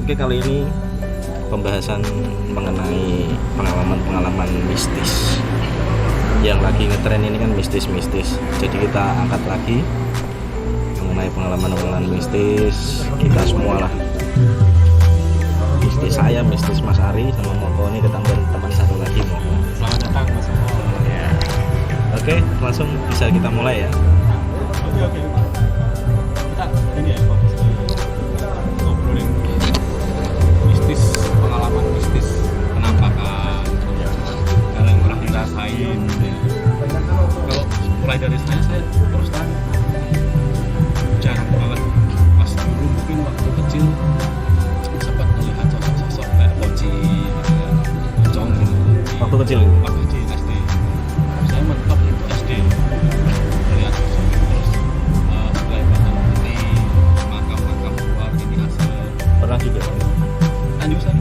Oke, kali ini pembahasan mengenai pengalaman-pengalaman mistis. Yang lagi ngetren ini kan mistis-mistis. Jadi kita angkat lagi mengenai pengalaman-pengalaman mistis kita semua lah. Mistis saya, mistis Mas Ari sama Moko ini ketambahan teman satu lagi Moko. Selamat datang Mas Moko. Ya. Oke, langsung bisa kita mulai ya. Oke. Kita ini ya fokus ke ngobrolin mistis, pengalaman mistis, penampakan, hal yang pernah dirasain. Kalau mulai dari saya terus terang jarang banget. Pas dulu mungkin waktu kecil sempat melihat sosok-sosok kayak poci, pocong gitu. Waktu kecil. Waktu kecil SD. Saya mentok itu SD. Melihat sosok itu terus setelah batang putih, makam-makam keluar ini hasil Pernah juga. Tanjung Sari.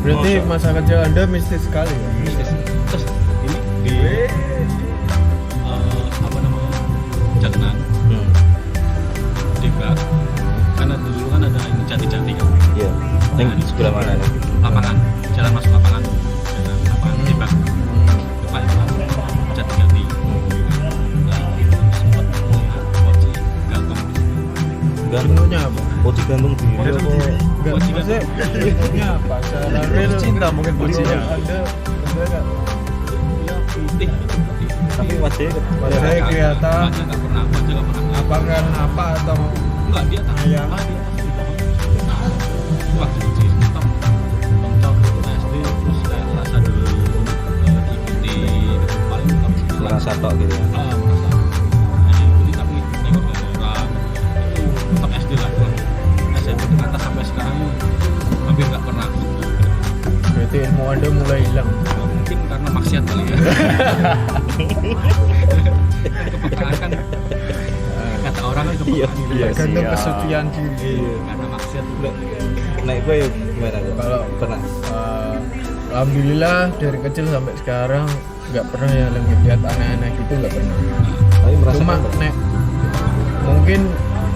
Berarti masa kecil Anda mistis sekali ya? Mistis. Terus ini di apa namanya Jakenan di bak karena dulu kan ada ini jati-jati kan Iya. Yang di sebelah mana nih? lapangan jalan masuk lapangan di bak depan itu jati-jati sempat melihat poci gantung Bentuknya apa? Poci gantung diri apa? Enggak, Bocinya. maksudnya bentuknya apa? Secara real cinta mungkin bocinya. Anda enggak putih Tapi wajahnya Wajahnya kelihatan. wajah nggak pernah apakah apa atau enggak dia tak Ayam. wah kecil mentok SD terus kayak rasa dulu diikuti paling mentok merasa tok gitu ya. merasa diikuti tapi nengok dari orang itu mentok SD lah SMP ke atas sampai sekarang hampir nggak pernah berarti ilmu Anda mulai hilang. mungkin karena maksiat kali ya kepekaan kan kata orang kan Iya, kepekaan iya. Tergantung siap. kesucian diri. karena maksiat Naik gue ya gimana? Kalau Pernah. Alhamdulillah dari kecil sampai sekarang nggak pernah ya lihat aneh-aneh gitu, nggak pernah. Tapi merasa Cuma nek mungkin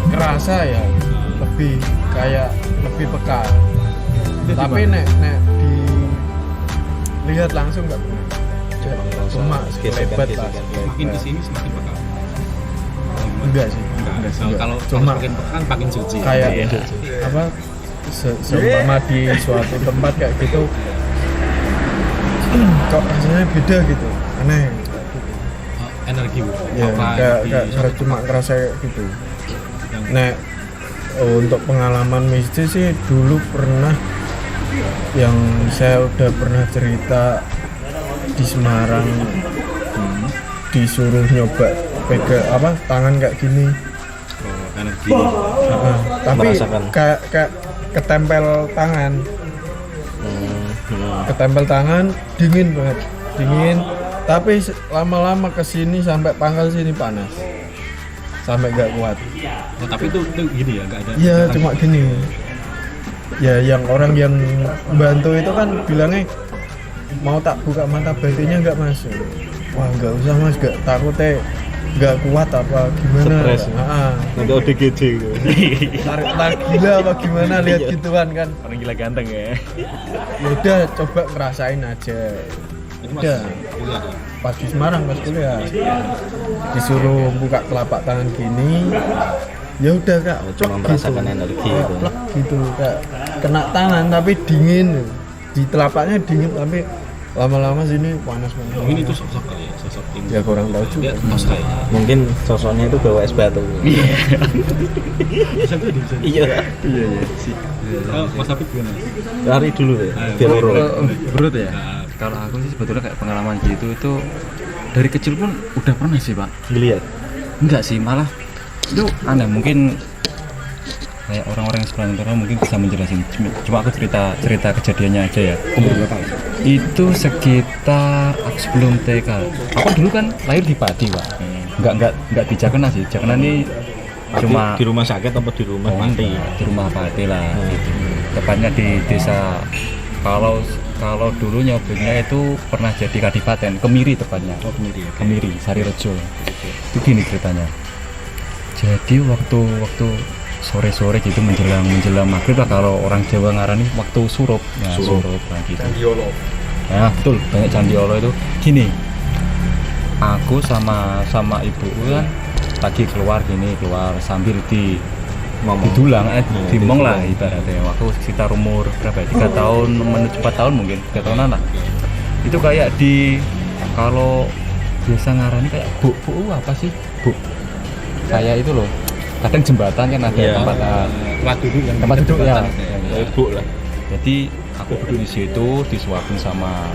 kerasa ya lebih kayak lebih peka. Tapi nek dilihat langsung nggak pernah. Cuma lebat lah. makin kesini semakin peka Enggak sih. Enggak. Kalau Cuma semakin pekan makin suci. kayak Iya. apa seumpama di suatu tempat kayak gitu kok rasanya beda gitu, aneh. Energi Ya apa kayak cuma ngerasa kayak gitu. Nek untuk pengalaman mistis sih dulu pernah yang saya udah pernah cerita di Semarang, disuruh nyoba pegang apa tangan kayak gini. energi. Tapi Merasakan. kayak ketempel tangan, ketempel tangan dingin banget, dingin. Tapi lama-lama kesini sampai pangkal sini panas, sampai nggak kuat. Oh, tapi itu gini ya, enggak ada. Iya cuma gini. Ya yang orang yang bantu itu kan bilangnya mau tak buka mata batinnya nggak masuk. Wah nggak usah mas, nggak takutnya nggak kuat apa gimana. Stres. Nanti ODGJ gitu. Tarik gila apa gimana lihat gituan kan. Orang gila ganteng ya. Ya udah coba ngerasain aja. Itu Mas Udah. kuliah ya? Pas di Semarang pas kuliah disuruh buka telapak tangan gini, ya udah kak Oh, plek cuma merasakan energi Kayak gitu. plek gitu kak kena tangan tapi dingin di telapaknya dingin tapi lama-lama sini panas banget. Mungkin itu sosok kali ya, sosok ini. Ya kurang tahu juga. Dia tos kayaknya. Mungkin sosoknya itu bawa es batu. Bisa jadi bisa. Iya. Mas Hafid gimana? Lari dulu ya. Ayo. Biar uro. Bro ya, kalau aku sih sebetulnya kayak pengalaman gitu itu dari kecil pun udah pernah sih pak. Dilihat. Enggak sih, malah itu aneh, mungkin kayak orang-orang yang sekolah internal mungkin bisa menjelasin. Cuma aku cerita kejadiannya aja ya. Umur berapa? Itu sekitar aku sebelum TK. Aku dulu kan lahir di Pati pak. Enggak di Jakenan sih. Jakenan ini cuma di rumah sakit apa di rumah mati? di rumah Pati lah gitu. Tepatnya di desa, kalau dulu nyobeknya itu pernah jadi kadipaten Kemiri tepatnya. Oh, Kemiri ya. Kemiri Sarirejo. Itu gini ceritanya. Jadi waktu sore-sore gitu menjelang maghrib lah, kalau orang Jawa ngarani waktu surup. Nah, surup nah gitu. Candiolo. Nah, betul, banyak Candiolo itu. Gini, aku sama ibu kan lagi keluar sambil didulang, dimong lah ibaratnya. Waktu sekitar umur berapa ya? 3 tahun menuju 4 tahun mungkin, 3 tahunan lah. Itu kayak kalau biasa ngarani kayak bu apa sih? Bu. Kayak itu loh. Kadang jembatan kan ada tempat duduk ya. Ibu lah. Jadi aku duduk di situ, disuapin sama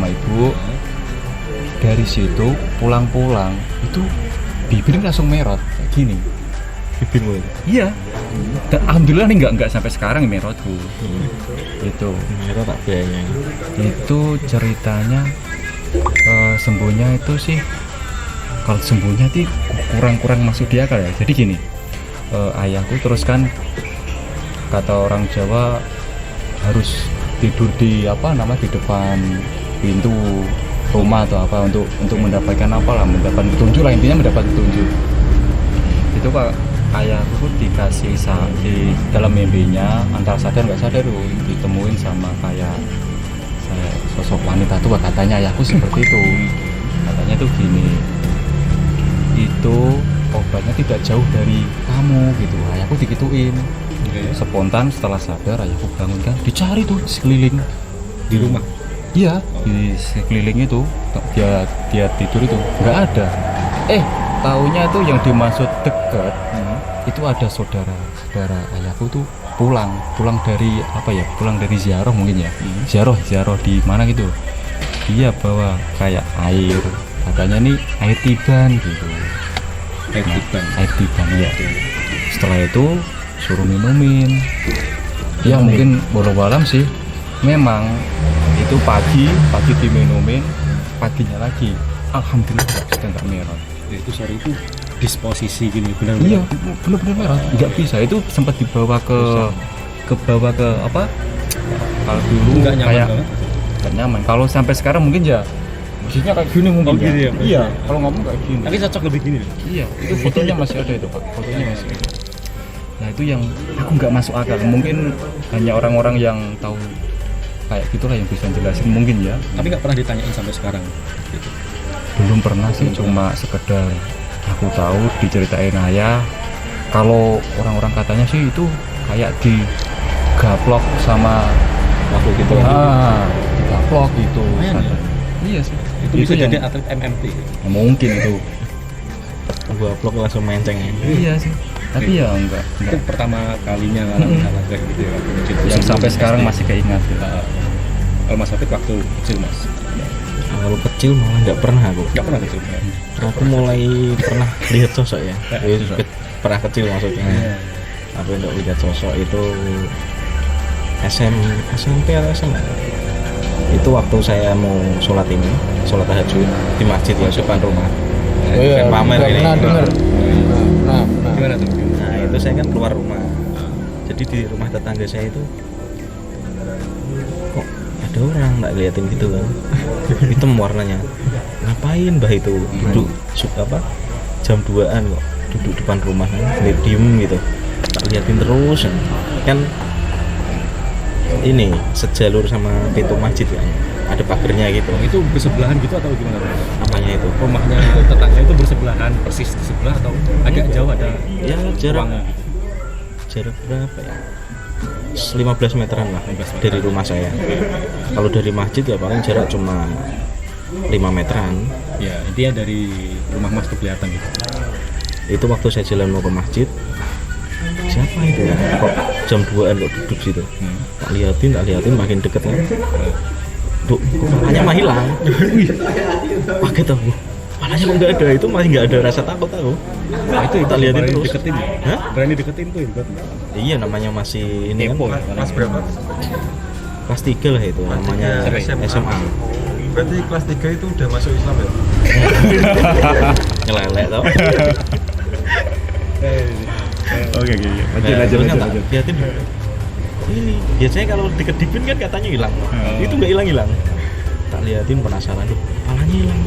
ibu. Dari situ pulang itu bibir langsung merot kayak gini. Bibirmu itu? Iya. Dan alhamdulillah nih nggak sampai sekarang merotku. Itu. Merot tak biayanya. Itu ceritanya sembuhnya itu sih. Kalau sembuhnya sih kurang masuk di akal ya. Jadi gini, ayahku terus kan kata orang Jawa harus tidur di depan pintu rumah atau apa untuk mendapatkan mendapat petunjuk lah, intinya mendapat petunjuk. Itu Pak, ayahku dikasih di dalam mimpinya, antara sadar nggak sadar tuh ditemuin sama kayak sosok wanita tua, katanya ayahku seperti itu. Katanya tuh gini, itu obatnya tidak jauh dari kamu gitu. Ayahku dikituin. Spontan setelah sadar ayahku bangun kan, dicari tuh sekeliling Di rumah. iya, di sekeliling itu dia tidur itu nggak ada. Taunya tuh yang dimaksud dekat itu ada saudara ayahku tuh pulang dari pulang dari ziarah mungkin ya. Ziarah di mana gitu. Dia bawa kayak air, katanya nih air tiban gitu. Air tiban ya. Setelah itu suruh minumin. Ya mungkin walau-walam sih. Memang itu pagi diminumin, paginya lagi alhamdulillah sudah nggak merah. Itu sore itu disposisi gini benar-benar. Iya, benar-benar merah. Nggak bisa. Itu sempat dibawa ke apa? Kalau dulu Nggak nyaman kayak banget. nggak nyaman. Kalau sampai sekarang mungkin ya maksudnya kayak gini mungkin. Oh, gitu ya, Iya, kalau ngomong kayak gini. Tapi cocok lebih gini. Iya, itu fotonya masih ada itu Pak. Fotonya masih ada. Nah itu yang aku nggak masuk akal. Mungkin hanya orang-orang yang tahu kayak gitulah yang bisa jelasin mungkin ya. Tapi nggak pernah ditanyain sampai sekarang. Gitu. Belum pernah sih, cuma sekedar aku tahu diceritain ayah. Kalau orang-orang katanya sih itu kayak digaplok sama Waktu gitu. digaplok gitu. Lumayan ya? Iya sih. Itu bisa yang jadi atlet MMT. mungkin itu. Gua vlog langsung menceng ya. Iya sih. Tapi ya enggak. Itu pertama kalinya ngalamin hal kayak gitu ya. Waktu kecil. Yang sampai sekarang masih keingat. Kalau Mas Hafid waktu kecil Mas. Kalau kecil malah nggak pernah aku. Nggak pernah kecil. Aku mulai pernah lihat sosok ya. Pernah kecil maksudnya. Aku untuk lihat sosok itu SMP atau SMA. Itu waktu saya mau sholat tahajud di masjid ya depan rumah. Bukan pamer ini. Pernah dengar. Nah. Gimana tuh? Nah itu saya kan keluar rumah. Jadi di rumah tetangga saya itu kok ada orang nggak liatin gitu kan. Hitam warnanya. Ngapain mbah itu duduk jam 2-an kok duduk depan rumah kan diem gitu. Tak liatin terus kan ini sejalur sama pintu masjid kan. Ada pagernya gitu. Itu bersebelahan gitu atau gimana? Apanya itu? Rumahnya tetangga itu bersebelahan persis di sebelah atau agak jauh ada? Ya jarak ruangnya? Jarak berapa ya? 15 meteran lah dari rumah saya. Kalau dari masjid ya paling jarak cuma 5 meteran. Ya intinya dari rumah Mas tuh kelihatan gitu. Itu waktu saya jalan mau ke masjid, siapa itu ya? Kok jam 2-an kok duduk situ? Tak liatin makin deket kan. Tuh, palanya mah hilang. Pakai tahu. Palanya kok nggak ada, itu masih nggak ada rasa takut aku. Nah, itu tak liatin terus. Deketin. Hah? Berani deketin tuh hebat. Iya namanya masih ini Tempo kan. ya. Kelas berapa? Kelas 3 lah itu namanya SMA. Berarti kelas 3 itu udah masuk Islam ya? Ngelelek tau. Oke. Lanjut. Liatin. Ini biasanya kalau dikedipin kan katanya hilang. Itu nggak hilang. Tak liatin penasaran tuh, kepalanya hilang.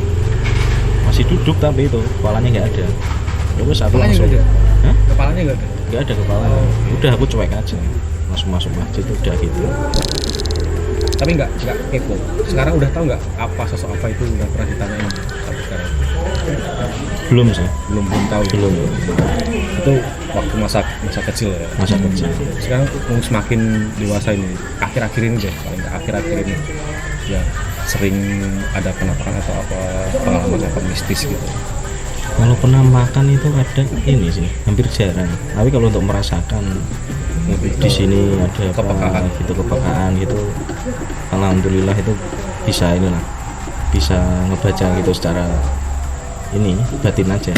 Masih duduk tapi itu kepalanya nggak ada. Terus aku Kepalanya langsung. nggak ada? Hah? Kepalanya nggak ada. nggak ada kepala. Udah aku cuek aja, masuk masjid udah gitu. Tapi nggak kepo. Sekarang udah tahu nggak apa sosok apa itu, udah pernah ditanyain sampai sekarang? Belum sih, Belum tahu. belum. Itu waktu masa kecil ya. Masa kecil. Sekarang semakin dewasa ini, akhir-akhir ini deh, paling nggak akhir-akhir ini ya sering ada penampakan atau apa pengalaman apa mistis gitu. Kalau pernah makan itu ada ini sih, hampir jarang. Tapi kalau untuk merasakan di sini ada Kepekaan. apa gitu, kepekaan gitu, alhamdulillah itu bisa inilah, bisa ngebaca gitu secara ini batin aja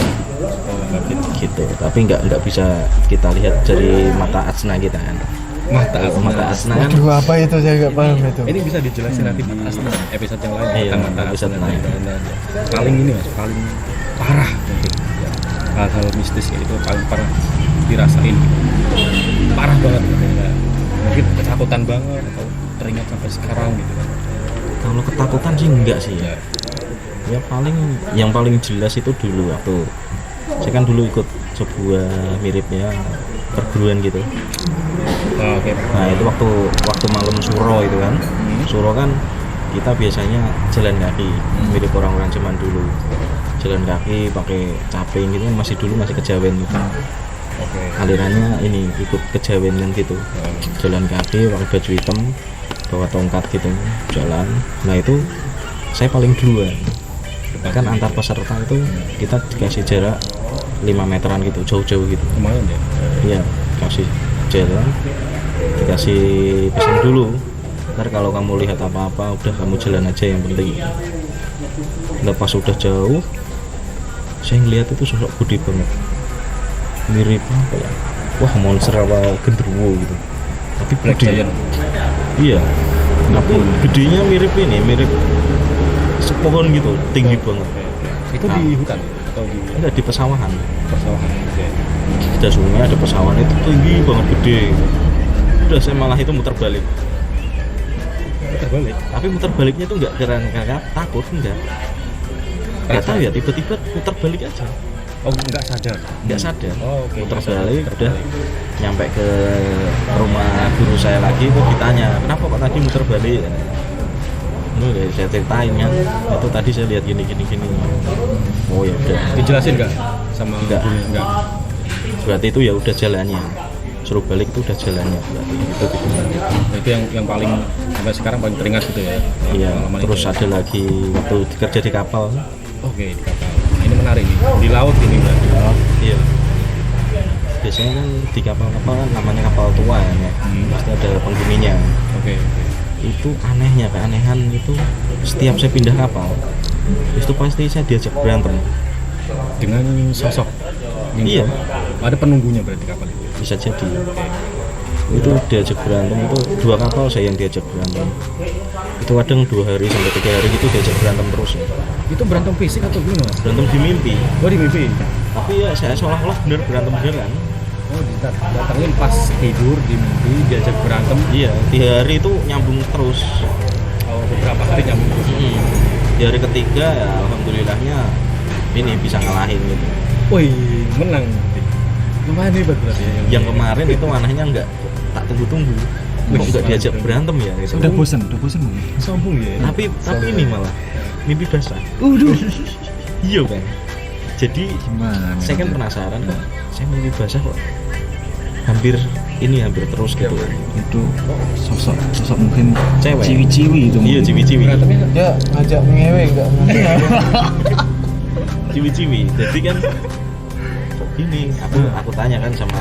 gitu. Tapi nggak bisa kita lihat dari mata asna kita kan. Mata asna kan. Aduh, apa itu saya nggak paham itu. Ini bisa dijelasin nanti di episode yang lain. Iya, tentang mata episode asna. lain. Paling ini mas, paling parah mungkin. Hal-hal mistis kayak itu paling parah dirasain. Parah banget gitu. Ya. Mungkin ketakutan banget atau teringat sampai sekarang gitu kan. Kalau ketakutan sih enggak sih ya. Ya paling yang paling jelas itu dulu waktu saya kan dulu ikut sebuah miripnya perguruan gitu. Oke. Nah itu waktu malam suro itu kan, suro kan kita biasanya jalan kaki, mirip orang-orang zaman dulu, jalan kaki pakai caping gitu, masih kejawen gitu. Oke. Alirannya ini ikut kejawen kan gitu, jalan kaki pakai baju hitam, bawa tongkat gitu, jalan. Nah itu saya paling duluan. Kan antar peserta itu kita dikasih jarak 5 meteran gitu, jauh-jauh gitu. Lumayan ya. Iya, kasih jalan, dikasih pesan dulu. Ntar kalau kamu lihat apa-apa, udah kamu jalan aja yang penting. Lepas udah jauh, saya ngeliat itu sosok gede banget, mirip apa ya? Wah, monster apa genderuwo gitu. Tapi Black gede. Giant. Iya, tapi gedenya mirip sepohon gitu, tinggi banget. Itu di hutan atau di Enggak, di pesawahan. persawahan gitu ya. Ada sungai, ada pesawahan, itu tinggi banget, gede. Udah saya malah itu muter balik. Terbalik. Tapi muter baliknya itu enggak karena takut, enggak tahu ya, tiba-tiba muter balik aja, Oh, enggak sadar. enggak sadar. Oh, oke. Muter Nggak sadar, balik, muter udah balik. nyampe ke rumah guru saya lagi, itu ditanya kenapa kok tadi muter balik. Itu ya saya ceritain kan, itu tadi saya lihat gini. Oh ya udah, Dijelasin enggak sama Enggak. gurunya? Enggak. berarti itu ya udah jalannya, suruh balik itu udah jalannya berarti itu gitu. Itu yang paling sampai sekarang paling teringat gitu ya. Iya, pengalaman terus itu ya. ada lagi waktu kerja di kapal. Oke, di kapal. Nah, ini menarik nih. Di laut ini berarti. Iya. Biasanya kan di kapal-kapal kan namanya kapal tua ya, pasti ada penghuninya. Oke. Itu anehnya, keanehan itu setiap saya pindah kapal, itu pasti saya diajak berantem. Dengan sosok. Iya. Ada penunggunya berarti kapal itu. Bisa jadi. Itu diajak berantem, itu 2 kapal saya yang diajak berantem. Itu kadang 2 hari sampai 3 hari gitu diajak berantem terus ya. Itu berantem fisik atau gimana? Berantem di mimpi. Oh, di mimpi. Tapi ya saya seolah-olah bener berantem beneran. Oh, datangin pas tidur di mimpi diajak berantem. Iya, di hari itu nyambung terus. Oh, beberapa hari nyambung terus. Di hari ketiga ya alhamdulillahnya ini bisa ngalahin gitu. Wih, menang. Lumayan hebat berarti ya. Yang kemarin itu anehnya nggak tak tunggu-tunggu, kok nggak diajak berantem ya gitu. Udah bosen mungkin. Sombong ya. Tapi ini malah mimpi basah. Iya kan. Jadi Gimana? saya kan penasaran kok, saya mimpi basah kok hampir terus gitu. Itu sosok mungkin Cewek. ciwi-ciwi itu. Iya, ciwi-ciwi. Berantemnya Dia ngajak ngewe enggak Ciwi-ciwi. Jadi kan ini aku tanya kan sama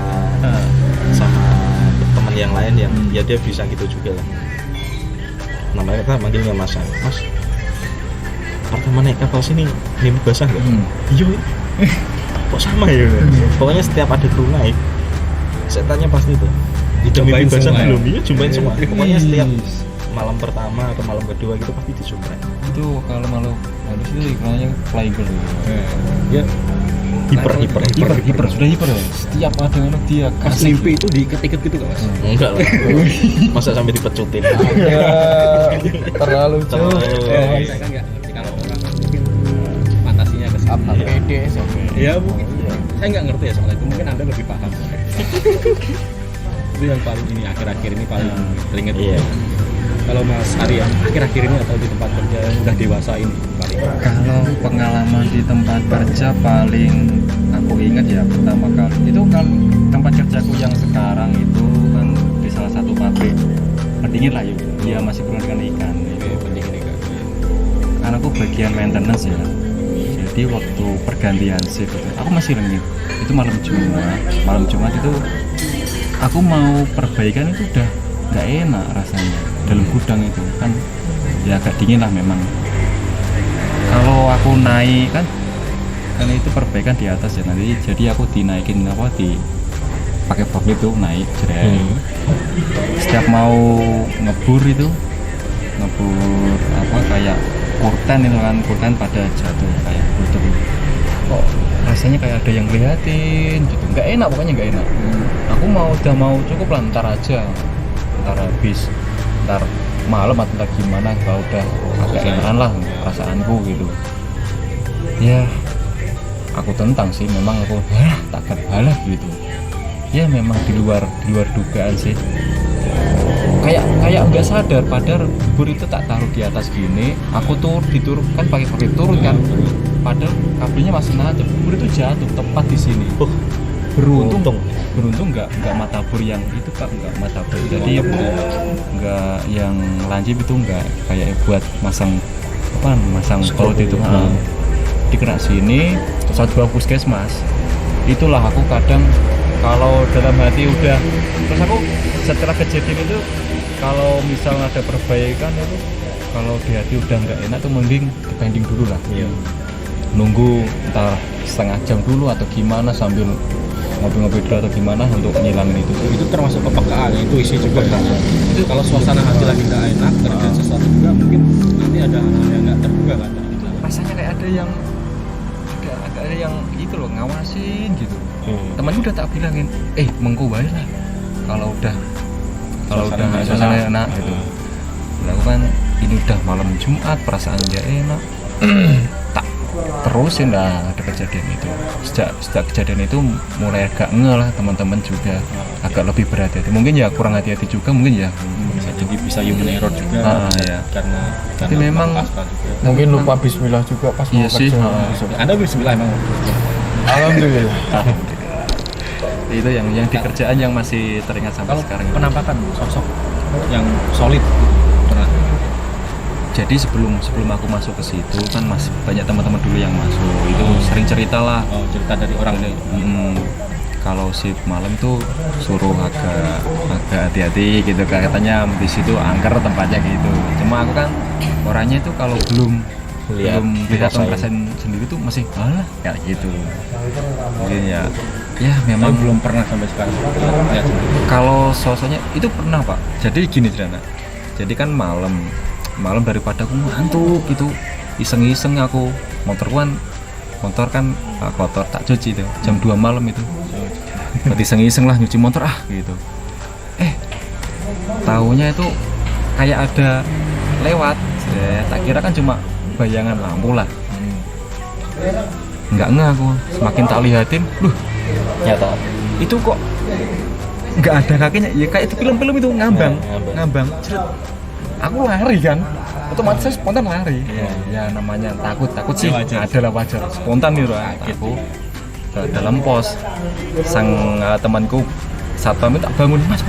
teman yang lain yang ya dia bisa gitu juga lah. Namanya kan manggilnya Mas. Mas, pertama naik kapal sini mimpi basah nggak? Iya. Kok sama ya? Pokoknya setiap ada kru naik, saya tanya pasti itu. Udah mimpi basah semua ya? belum? Iya, cobain semua. Pokoknya setiap malam pertama atau malam kedua gitu pasti dicobain. Itu kalau malu halus itu ikannya playgirl. ya Hiper. Sudah hiper ya. Setiap ada anak dia pas kasih. mimpi itu diikat-ikat gitu kan, Mas? Enggak lah. Masa sampai dipecutin? ya terlalu jauh. Saya kan nggak ngerti kalau orang mungkin fantasinya ke situ. Apa pede sih. Ya mungkin saya nggak ngerti ya soal itu, mungkin Anda lebih paham. Itu yang paling ini akhir-akhir ini paling teringat. Iya. Kalau Mas Arya akhir-akhir ini atau di tempat kerja yang udah dewasa ini paling Kalau pengalaman di tempat kerja paling aku ingat ya pertama kali itu kan tempat kerjaku yang sekarang itu kan di salah satu pabrik pendingin lah yuk. Dia masih berhubungan dengan ikan. penting ini kan. Karena aku bagian maintenance ya. Jadi waktu pergantian shift itu aku masih lengit. Itu malam Jumat. Malam Jumat itu aku mau perbaikan itu udah nggak enak rasanya dalam gudang itu kan ya agak dingin lah memang. Kalau aku naik kan itu perbaikan di atas ya nanti jadi aku dinaikin apa di pakai forklift itu naik jeret. Setiap mau ngebur itu ngebur apa kayak kurten itu kan kurten pada jatuh kayak gitu kok rasanya kayak ada yang ngeliatin gitu nggak enak pokoknya nggak enak. Aku udah mau cukup lah ntar aja ntar habis ntar malam atau gimana kalau udah agak enakan lah perasaanku gitu ya aku tentang sih memang aku takkan halah gitu ya memang di luar dugaan sih kayak nggak sadar padahal bubur itu tak taruh di atas gini aku diturun kan pakai forklift turun kan padahal kabelnya masih nancep bubur itu jatuh tepat di sini beruntung nggak matabur yang itu Pak nggak matabur jadi nggak yang lancip itu nggak kayak buat masang baut itu dikena sini terus ada puskesmas itulah aku kadang kalau dalam hati udah terus aku setelah kejadian itu kalau misalnya ada perbaikan itu kalau di hati udah nggak enak tuh mending dipending dulu lah nunggu entar setengah jam dulu atau gimana sambil ngopi-ngopi dulu atau gimana untuk ngilangin itu termasuk kepekaan itu isi juga kan. Itu kalau suasana hati lagi nggak enak terjadi sesuatu juga mungkin nanti ada hal yang nggak terduga kan. Rasanya kayak ada yang itu loh ngawasin gitu. Temanku udah tak bilangin mengko bae lah kalau udah suasana enak gitu. Aku kan ini udah malam Jumat perasaan nggak enak tak terusin lah ada kejadian itu sejak kejadian itu mulai agak lah teman-teman juga agak lebih berhati-hati mungkin ya kurang hati-hati juga mungkin ya bisa human error juga ya. karena tapi memang mungkin lupa bismillah juga pas iya mau sih kerja. Anda bismillah emang Alhamdulillah. itu yang di kerjaan yang masih teringat sampai kalau sekarang penampakan sosok yang solid pernah. Jadi sebelum aku masuk ke situ kan masih banyak teman-teman dulu yang masuk itu sering cerita lah Cerita dari orang ini kalau shift malam tuh suruh agak hati-hati gitu katanya di situ angker tempatnya gitu cuma aku kan orangnya itu kalau belum lihat ngerasain sendiri tuh masih kayak gitu mungkin ya memang belum pernah sampai sekarang lihat sendiri. Kalau sosoknya itu pernah Pak jadi gini Drana jadi kan malam daripada aku ngantuk gitu iseng-iseng aku motor kan kotor tak cuci itu jam 2 malam itu berarti iseng-iseng lah nyuci motor gitu taunya itu kayak ada lewat tak kira kan cuma bayangan lampu lah nggak aku semakin tak lihatin nyata itu kok nggak ada kakinya ya kayak itu film-film itu ngambang aku lari kan otomatis saya spontan lari ya namanya takut sih adalah wajar spontan gitu aku ke dalam pos sang temanku satpam tak bangun mas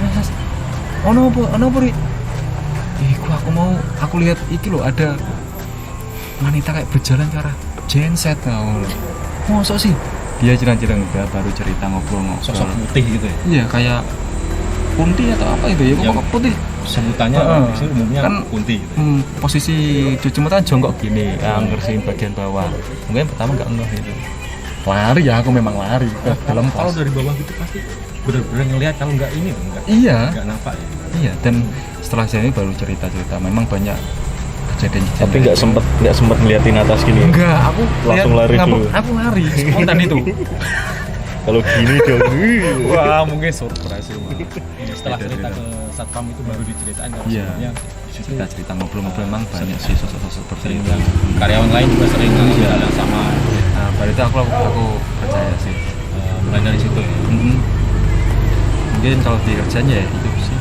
ono apa ri aku lihat iki loh ada wanita kayak berjalan ke arah genset mosok sih dia jirang-jirang udah baru cerita ngobrol sosok putih gitu ya iya kayak kunti atau apa itu ya kok putih sebutannya umumnya kan kunti gitu. Posisi cuci mata jongkok gini ngersihin bagian bawah mungkin pertama nggak ngeh itu lari ya aku memang lari ke dalam pos kalau dari bawah gitu pasti benar-benar ngelihat kalau nggak ini nggak nampak ya iya dan setelah saya ini baru cerita memang banyak kejadian tapi nggak sempet ngeliatin atas gini enggak aku langsung lari dulu aku lari spontan itu kalau gini dong wah mungkin surprise setelah cerita ke satpam itu baru diceritain kalau sebenarnya cerita ngobrol-ngobrol memang banyak sih sosok-sosok seperti itu karyawan lain juga sering hal yang sama pada itu aku percaya sih mulai dari situ ya. mungkin kalau di kerjanya ya itu sih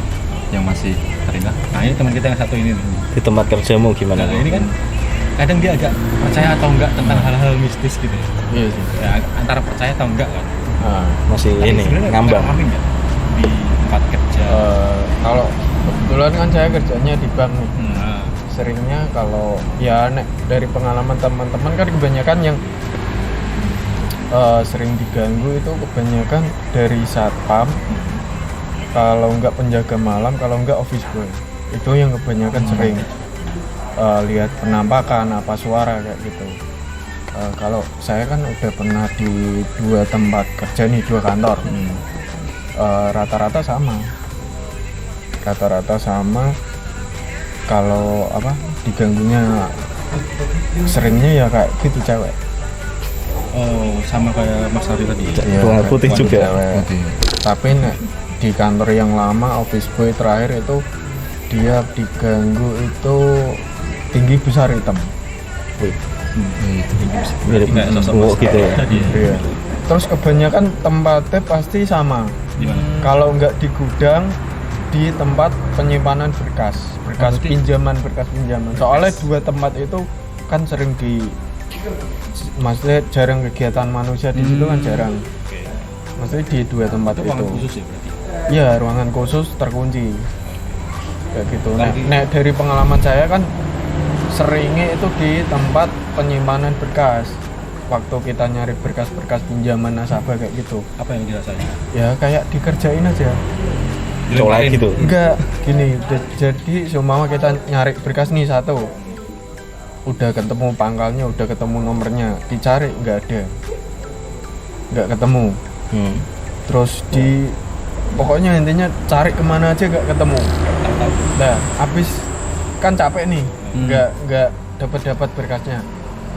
yang masih teringat. Nah ini teman kita yang satu ini nih. Di tempat kerjamu gimana? Nah, ini kan kadang dia agak percaya atau enggak tentang hal-hal mistis gitu ya. Iya sih. Ya, antara percaya atau enggak kan. Nah, Masih Tapi ini sebenarnya ngambang. ngalamin nggak di tempat kerja. kalau kebetulan kan saya kerjanya di bank nih. Nah, Seringnya kalau ya nek dari pengalaman teman-teman kan kebanyakan yang sering diganggu itu kebanyakan dari satpam, kalau enggak penjaga malam, kalau enggak office boy, itu yang kebanyakan sering lihat penampakan apa suara kayak gitu. Kalau saya kan udah pernah di 2 tempat kerja nih, 2 kantor. Rata-rata sama. Kalau apa diganggunya seringnya ya kayak gitu cewek. oh sama kayak Mas Ari tadi. Ya, Warna putih kayak juga. cewek. Tapi nek di kantor yang lama office boy terakhir itu dia diganggu itu tinggi besar hitam. Wih, Itu mirip kayak sosok cowok Mas gitu ya. tadi ya. Iya. Terus kebanyakan tempatnya pasti sama. Gimana? Kalau nggak di gudang, di tempat penyimpanan berkas berarti- pinjaman. Soalnya 2 tempat itu kan sering maksudnya jarang kegiatan manusia di situ kan jarang. Oke. Maksudnya di 2 tempat Itu itu. ruangan khusus ya berarti. Iya, ruangan khusus terkunci. Kayak gitu. Tapi- Nek dari pengalaman saya kan seringnya itu di tempat penyimpanan berkas. Waktu kita nyari berkas-berkas pinjaman nasabah kayak gitu. Apa yang dirasain? Ya kayak dikerjain aja. Colek gitu. Enggak, gini. Jadi seumpama kita nyari berkas nih satu. Udah ketemu pangkalnya, udah ketemu nomornya, dicari nggak ada. Nggak ketemu. Terus pokoknya intinya cari kemana aja nggak ketemu. Nah, habis kan capek nih, nggak dapat berkasnya.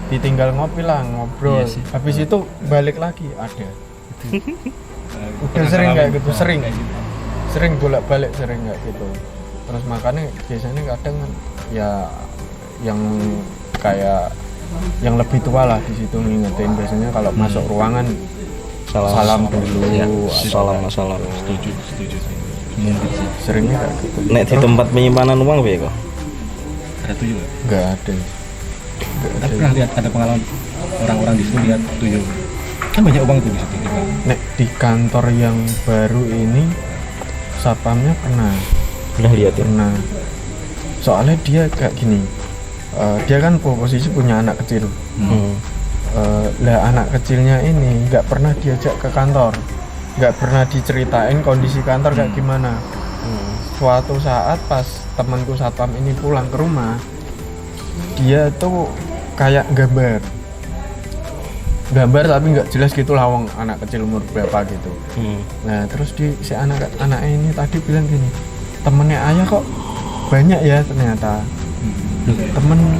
Ditinggal ngopi lah, ngobrol. Iya sih. Habis itu balik lagi ada. Udah sering kayak gitu, sering bolak-balik sering kayak gitu. Terus makanya biasanya kadang kan ya yang kayak yang lebih tua lah di situ ngingetin biasanya kalau masuk ruangan salam dulu. Ya, atau salam. Setuju sih. seringnya kayak gitu. Nek di tempat penyimpanan uang piye kok? Ada tuyul nggak? Nggak ada. Tapi pernah lihat ada pengalaman orang-orang di situ lihat tuyul. Kan banyak uang tuh di situ. Nek di kantor yang baru ini satpamnya pernah Udah lihat ya? pernah. Soalnya dia kayak gini. Dia kan posisi punya anak kecil. Lah anak kecilnya ini nggak pernah diajak ke kantor, nggak pernah diceritain kondisi kantor kayak gimana. Suatu saat pas temanku satpam ini pulang ke rumah, dia tuh kayak gambar tapi nggak jelas gitu lawang anak kecil umur berapa gitu. Nah terus si anak ini tadi bilang gini, temennya ayah kok banyak ya ternyata.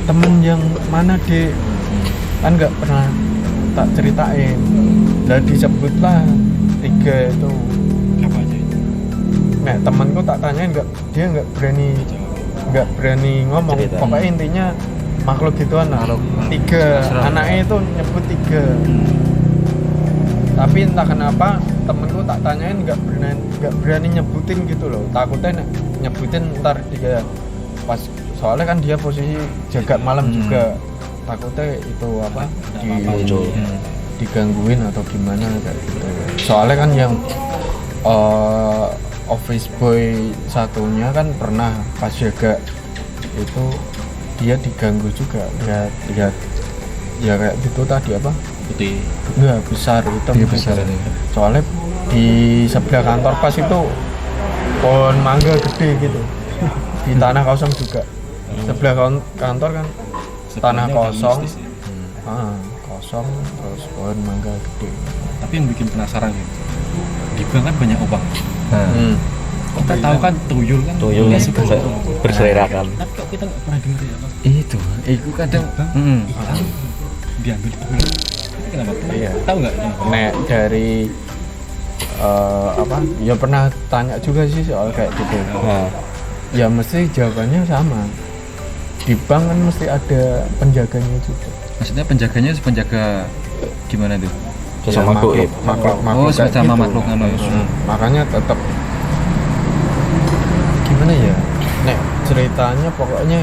Temen yang mana dek, kan nggak pernah tak ceritain. Lah disebutlah 3 itu. Apa aja? Nah temanku tak tanyain dia nggak berani ngomong. Cerita. Pokoknya intinya makhluk gituan lah. 3 anaknya itu nyebut 3. Tapi entah kenapa temenku tak tanyain nggak berani nyebutin gitu loh. Takutnya nyebutin ntar dia pas, soalnya kan dia posisi jaga malam juga, takutnya itu apa digangguin atau gimana kayak gitu. Soalnya kan yang office boy satunya kan pernah pas jaga itu dia diganggu juga, lihat ya kayak gitu tadi apa Putih. enggak besar itu besar. soalnya di sebelah kantor pas itu pohon mangga gede gitu di tanah kosong juga. Sebelah kantor kan tanah Sebenarnya kosong, udah mistis ya. kosong terus pohon mangga gede. Tapi yang bikin penasaran gitu, di bank kan banyak uang. Kita tahu kan tuyul kan. Tuyul dia suka sampai berserakan. Tapi kok kita nggak pernah dengar ya Mas? Itu kadang Hilang, diambil tuyul. Itu kenapa? Iya. Tahu nggak? Nek dari apa ya pernah tanya juga sih soal kayak gitu. Nah, Ya mesti jawabannya sama. Di bank kan mesti ada penjaganya juga. maksudnya penjaganya penjaga gimana tuh? sesama Ya, goib. makhluk Oh, kayak sama gitu. makhluk anu. Makanya tetap gimana ya, nek ceritanya pokoknya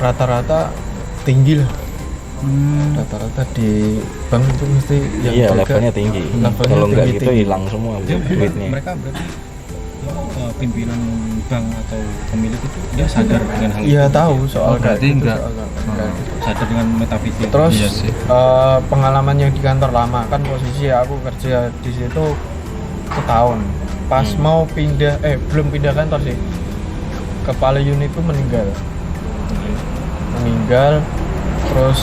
rata-rata tinggi lah. Rata-rata di bank itu mesti yang Iya, jaga levelnya tinggi. levelnya Kalau nggak gitu tinggi. hilang semua duitnya. Mereka berarti pimpinan bank atau pemilik itu dia sadar dengan hal Iya itu. tahu soal Oh, kayak berarti gitu, enggak. soal kayak gitu. Sadar dengan metafisik. Terus Iya sih. pengalaman yang di kantor lama kan posisi aku kerja di situ setahun. Pas mau pindah, belum pindah kantor sih. Kepala unit itu meninggal. Terus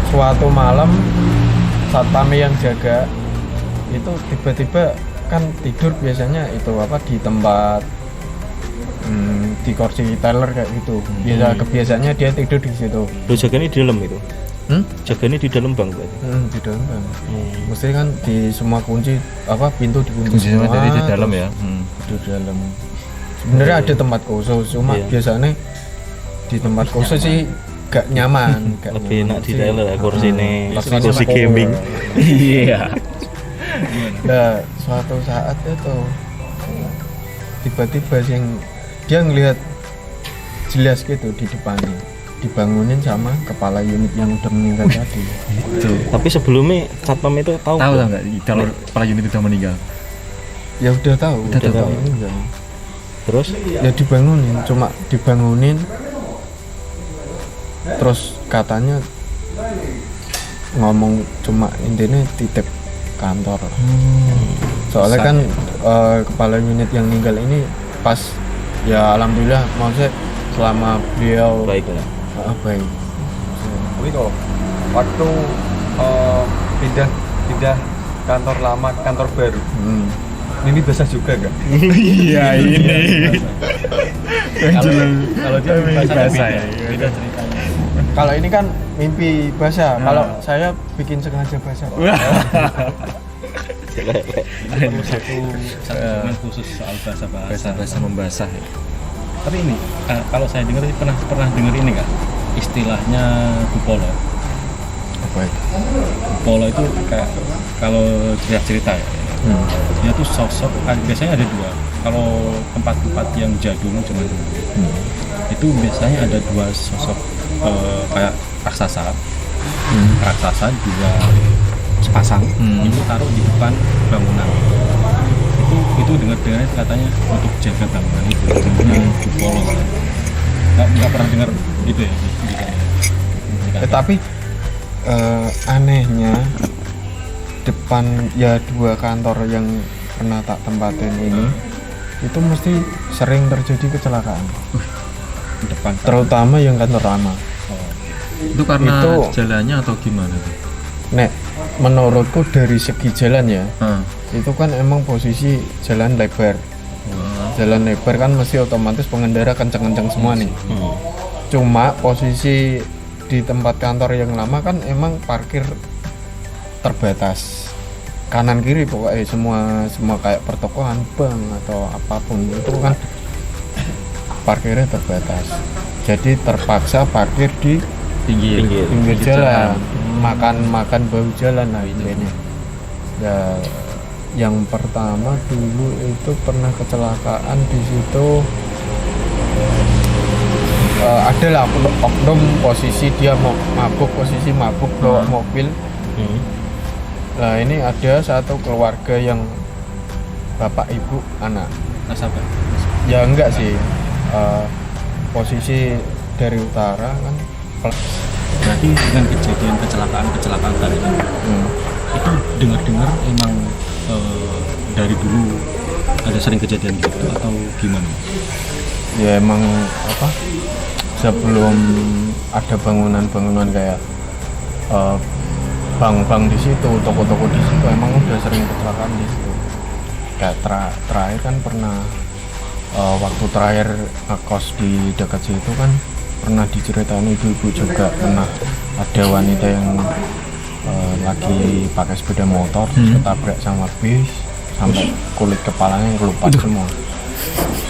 suatu malam satpam yang jaga itu tiba-tiba kan tidur biasanya itu apa di tempat di kursi teller kayak gitu. Kebiasaannya dia tidur di situ. Lu jaganya di dalam itu? Hmm? Jaganya di dalam bank berarti? Di dalam kan. Mesti kan di semua kunci apa pintu dikunci Kunci semua dari di dalam terus ya. Di dalam. Sebenarnya ada tempat khusus, cuma Iya. biasanya di tempat khusus sih gak nyaman, gak Lebih nyaman enak di sih. teller ya, kursi ini, Kursinya kursi power. gaming. Iya. Nah, suatu saat itu tiba-tiba yang dia ngelihat jelas gitu di depannya dibangunin sama kepala unit yang udah meninggal tadi. Itu. Tapi sebelumnya satpam itu tahu Tahu nggak? nggak kalau kepala unit itu meninggal? Ya udah tahu, Udah tahu. meninggal. Terus Ya dibangunin, cuma dibangunin terus katanya ngomong cuma intinya titip kantor. Soalnya kan kepala unit yang meninggal ini pas ya alhamdulillah maksudnya selama beliau baik lah. baik. Tapi kalau waktu pindah kantor lama ke kantor baru, ini basah juga gak? Iya ini. Kalau dia basah ya. Beda ceritanya. Kalau ini kan mimpi basah, kalau saya bikin sengaja basah. Perlu satu segmen khusus soal bahasa-bahasa. Bahasa membasah ya. Tapi ini kalau saya dengar pernah dengar ini nggak istilahnya Bupolo. Apa itu? Bupolo itu kayak kalau cerita ya. Dia tuh sosok biasanya ada dua. Kalau tempat-tempat yang jadul zaman dulu itu biasanya ada dua sosok kayak raksasa. Raksasa dua sepasang itu taruh di depan bangunan. Itu dengar-dengar katanya untuk jaga bangunan itu namanya Bupolo. Nggak pernah dengar gitu ya Tapi anehnya depan ya dua kantor yang pernah tak tempatin ini itu mesti sering terjadi kecelakaan, depan terutama yang kantor lama. Itu karena Itu- jalannya atau gimana tuh? Nek menurutku dari segi jalan ya Ah. itu kan emang posisi jalan lebar. Jalan lebar kan mesti otomatis pengendara kenceng-kenceng semua nih. Cuma posisi di tempat kantor yang lama kan emang parkir terbatas kanan kiri pokoknya semua kayak pertokoan, bank atau apapun itu kan parkirnya terbatas. Jadi terpaksa parkir di Pinggir. pinggir jalan, makan bau jalan lah intinya. Ya, yang pertama dulu itu pernah kecelakaan di situ. Adalah oknum posisi dia mau mabuk bawa mobil. Nah ini ada satu keluarga yang bapak ibu anak. nasabah. Ya enggak sih. Posisi dari utara kan. Berarti dengan kejadian kecelakaan kali ini itu dengar-dengar emang dari dulu ada sering kejadian gitu atau gimana? Ya emang apa? Sebelum ada bangunan-bangunan kayak bank-bank di situ, toko-toko di situ emang udah sering kecelakaan di situ. Kayak terakhir kan pernah waktu terakhir ngekos di dekat situ kan pernah diceritain ibu-ibu juga pernah ada wanita yang lagi pakai sepeda motor terus ketabrak sama bis sampai kulit kepalanya kelupas semua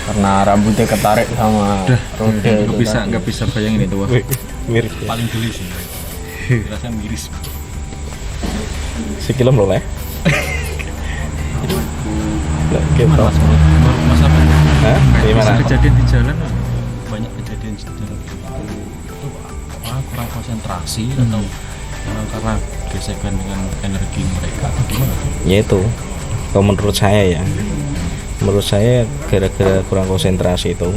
karena rambutnya ketarik sama roda itu tadi. Nggak bisa bayangin itu. Wah. Mirip. Paling geli sih. Rasanya miris. Sekilom loh lah. Gimana mas? Menurut mas apa? Hah? Gimana? Kejadian di jalan, banyak kejadian di jalan itu orang kurang konsentrasi atau karena gesekan dengan energi mereka atau gimana? Ya itu, kalau menurut saya ya, menurut saya gara-gara kurang konsentrasi itu,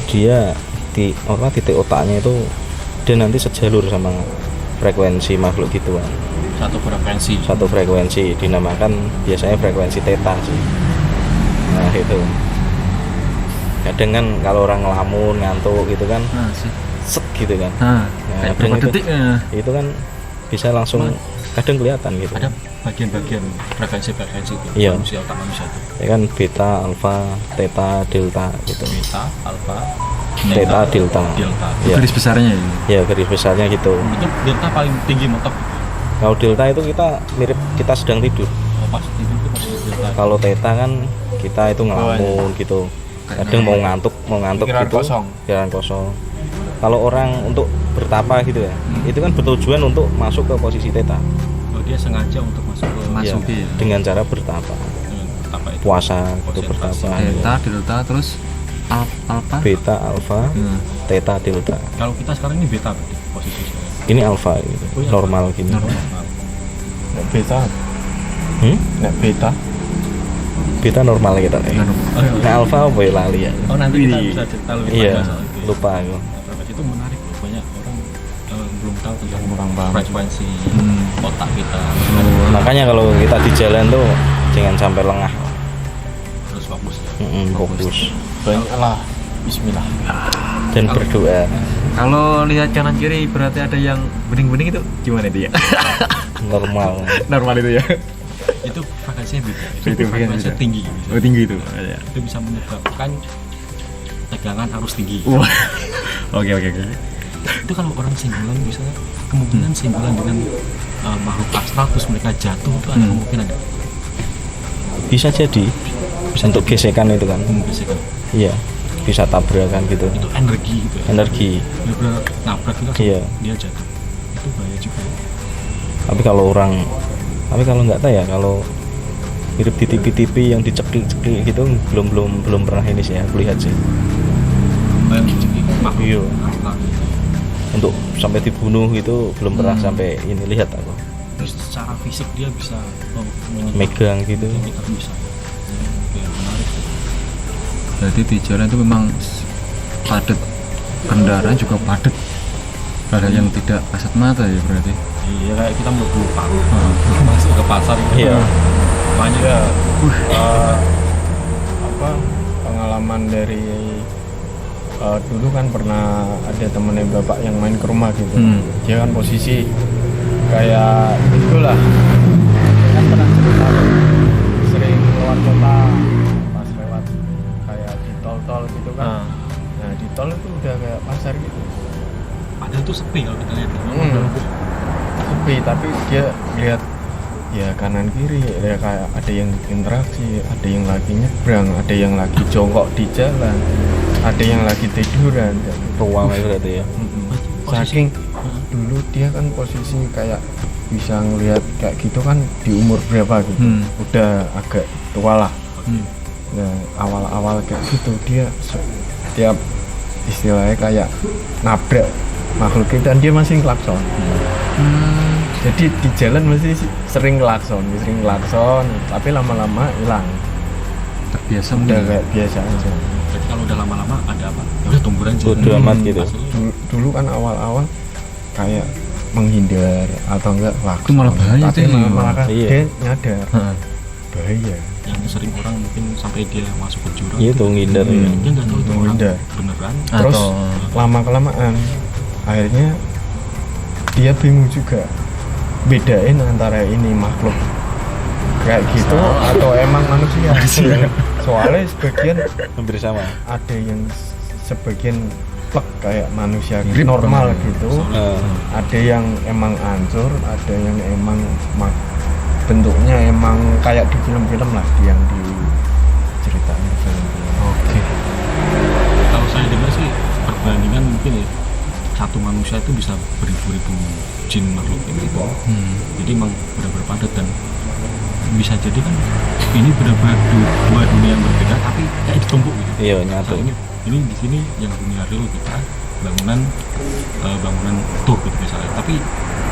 dia titik otaknya itu dia nanti sejalur sama frekuensi makhluk gituan. Satu frekuensi dinamakan biasanya frekuensi theta sih. Nah itu kadang kan kalau orang ngelamun ngantuk gitu kan set gitu kan. Nah, kadang itu kan bisa langsung kadang kelihatan gitu. Ada bagian-bagian frekuensi itu. Iya. Otak manusia itu. Ya kan beta, alfa, theta, delta gitu. Beta, alfa, Theta, delta. Ya. Garis besarnya ini. Ya garis besarnya gitu. Itu delta paling tinggi mentok. Kalau delta itu kita mirip kita sedang tidur. Pas tidur itu pasti delta. Kalau theta kan kita itu ngelamun gitu. Kadang mau ngantuk Pikiran gitu. kosong. Pikiran kosong. Kalau orang untuk bertapa gitu ya, itu kan bertujuan untuk masuk ke posisi theta. Oh, dia sengaja untuk masuk ke Ya, dengan cara bertapa. apa itu? Puasa gitu Konsentrasi. bertapa. delta, terus alfa. Beta, alfa, theta, delta. Kalau kita sekarang ini beta berarti posisinya. Ini alfa gitu. Oh, iya. Normal gini. Nek beta, Hmm? nek beta. Beta normal kita. Nah, alfa apa ya lali ya? Oh, nanti kita bisa cerita lebih Iya, banyak soal itu. lupa aku. Frekuensi itu menarik loh. Banyak orang belum tahu tentang Kurang paham. frekuensi otak kita. Makanya kalau kita di jalan tuh jangan sampai lengah. Harus fokus ya. Fokus Banyaklah bismillah. dan berdoa. Kalau lihat kanan kiri berarti ada yang bening-bening itu gimana dia? Normal. Normal itu ya. Itu frekuensinya beda. Itu frekuensinya tinggi. Oh, tinggi itu. Itu bisa menyebabkan tegangan arus tinggi. Oke. Itu kalau orang singgulan bisa kemungkinan singgulan dengan makhluk astral terus mereka jatuh itu ada kemungkinan nggak? Bisa jadi untuk gesekan itu kan. Gesekan. Iya. Bisa tabrakan gitu. Itu energi gitu ya. Energi. Benar-benar nabrak gitu. Iya. Dia jatuh. Itu bahaya juga. Tapi kalau nggak tahu ya, kalau hidup di TV yang dicekik-cekik gitu belum pernah ini sih aku lihat sih. Yang dicekik makhluk Iya. astral. Untuk sampai dibunuh gitu belum pernah sampai ini lihat aku. Terus secara fisik dia bisa Megang gitu. kita bisa. Oke, menarik. Berarti di jalan itu memang padat, kendaraan juga padat, ada yang tidak kasat mata ya berarti. Iya, kayak kita mau pelumpang masuk ke pasar gitu. Iya. Banyak Ya, apa pengalaman dari dulu kan pernah ada temennya bapak yang main ke rumah gitu. Dia kan posisi kayak itulah. Dia kan pernah cerita sering keluar kota pas lewat kayak di tol gitu kan. Nah di tol itu udah kayak pasar gitu. padahal itu sepi kalau kita lihat. Sepi tapi dia lihat ya kanan kiri ya kayak ada yang interaksi, ada yang lagi nyebrang, ada yang lagi jongkok di jalan, ada yang lagi tiduran. Ruang itu berarti ya. Saking dulu dia kan posisi kayak bisa ngelihat kayak gitu kan di umur berapa gitu, udah agak tua lah. Nah awal-awal kayak gitu dia setiap istilahnya kayak nabrak makhluk itu dan dia masih klakson. Jadi di jalan masih sering klakson, tapi lama-lama hilang. Terbiasa Udah mungkin. kayak biasa aja. Berarti kalau udah lama-lama ada apa? Ya udah tunggu aja. Bodo amat gitu. Dulu kan awal-awal kayak menghindar atau enggak klakson. Itu malah bahaya Tapi tuh. malah kan Iya. dia nyadar bahaya. Yang sering orang mungkin sampai dia masuk ke jurang. Itu ngindar ya. Dia nggak tahu itu orang Menghindar. beneran. Terus Atau lama-kelamaan akhirnya dia bingung juga bedain antara ini makhluk kayak gitu atau emang manusia. Soalnya sebagian Hampir sama. ada yang sebagian plek kayak manusia normal gitu, ada yang emang hancur, ada yang emang bentuknya emang kayak di film-film lah yang diceritain di film-film. oke. Kalau saya dengar sih perbandingan mungkin ya satu manusia itu bisa beribu-ribu jin makhluk gitu. Jadi emang benar-benar padat dan bisa jadi kan ini benar-benar dua dunia yang berbeda tapi kayak ditumpuk gitu. Iya, nyatu. Nah, ini di sini yang dunia real kita bangunan utuh gitu misalnya, tapi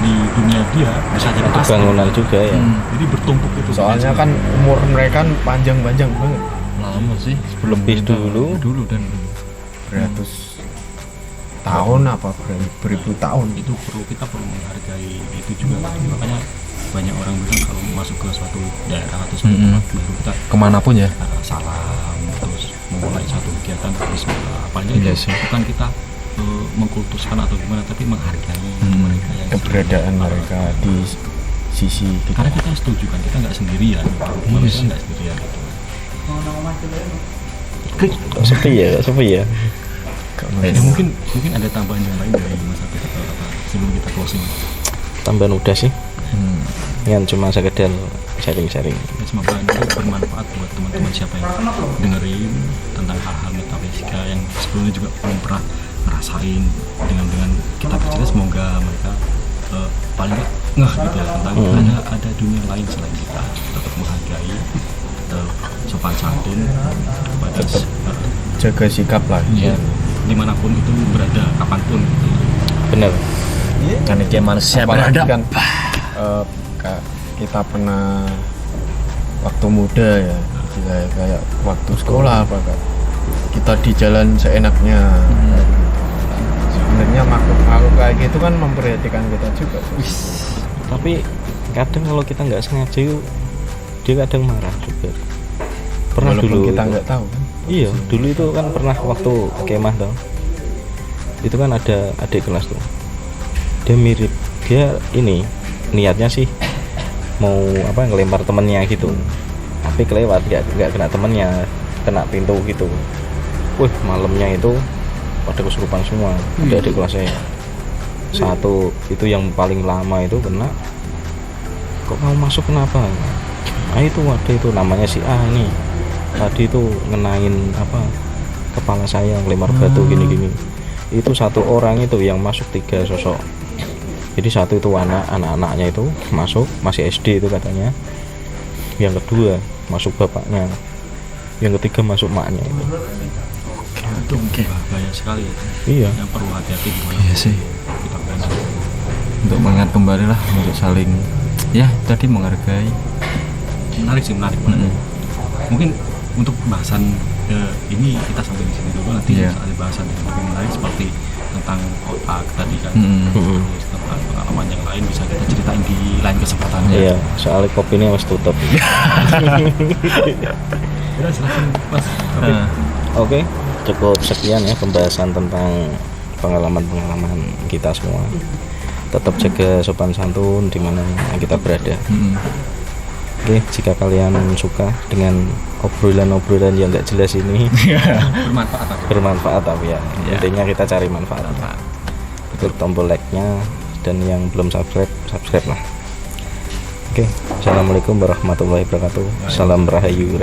di dunia dia bisa jadi Itu asli. bangunan juga ya. Jadi bertumpuk gitu. Soalnya kan umur mereka kan panjang-panjang banget, Lama sih. Lebih dulu. Dulu dan dulu. beratus tahun apa beribu tahun. itu kita perlu menghargai itu juga kan. Makanya banyak orang bilang kalau masuk ke suatu daerah atau suatu tempat baru kita Kemanapun ya. salam terus memulai satu kegiatan bismillah. Apalagi Iya itu sih. bukan kita mengkultuskan atau gimana, tapi menghargai mereka yang Keberadaan mereka di sisi kita. karena kita setuju kan kita nggak sendirian, manusia nggak sendirian gitu. Kok sepi ya, Ya, mungkin ada tambahan yang lain dari Mas Apit atau apa sebelum kita closing. Tambahan udah sih. Yang cuma sekedar sharing-sharing. Ya, semoga ini bermanfaat buat teman-teman siapa yang dengerin tentang hal-hal metafisika yang sebelumnya juga belum pernah ngerasain dengan kita bercerita. Semoga mereka paling nggak ngeh gitu ya tentang ada dunia lain selain kita. Tetap menghargai, tetap sopan santun kepada Jaga sikap lah. ya, dimanapun itu berada, kapanpun gitu. Bener. Kan dia manusia Apalagi beradab. kan kita pernah waktu muda ya, kayak waktu sekolah apa Kak, kita di jalan seenaknya. Sebenarnya makhluk kayak gitu kan memperhatikan kita juga. Tapi kadang kalau kita nggak sengaja yuk, dia kadang marah juga. Pernah Walaupun dulu kita itu. nggak tahu kan. Iya, dulu itu kan pernah waktu kemah tuh. Itu kan ada adik kelas tuh. Dia mirip, dia ini niatnya sih mau apa ngelempar temennya gitu. Tapi kelewat, nggak kena temennya, kena pintu gitu. Wih, malamnya itu pada kesurupan semua. Ada adik kelas saya. Satu itu yang paling lama itu kena. Kok kamu masuk kenapa? Ah itu ada itu namanya si A ini. Tadi itu ngenain apa kepala saya ngelempar batu gini-gini. Itu satu orang itu yang masuk 3 sosok. Jadi satu itu anak-anaknya itu masuk masih SD itu katanya. Yang kedua masuk bapaknya. Yang ketiga masuk maknya itu. Itu bahaya sekali ya. Iya. Yang perlu hati-hati gimana Iya sih. kita berada. Untuk mengingat kembali lah, untuk saling ya tadi menghargai. Menarik banget. Mungkin untuk bahasan ini kita sampai di sini dulu, nanti Iya. ada bahasan yang lebih menarik seperti tentang otak tadi kan, terus tentang pengalaman yang lain bisa kita ceritain di lain kesempatan. Iya, soalnya kopi ini harus tutup. Udah silakan Mas. Oke, cukup sekian ya pembahasan tentang pengalaman-pengalaman kita semua. Tetap jaga sopan santun di mana kita berada. Oke, jika kalian suka dengan obrolan-obrolan yang nggak jelas ini, bermanfaat tapi ya. Intinya kita cari manfaat. Klik tombol like-nya dan yang belum subscribe lah. Oke, assalamualaikum warahmatullahi wabarakatuh. Salam rahayu.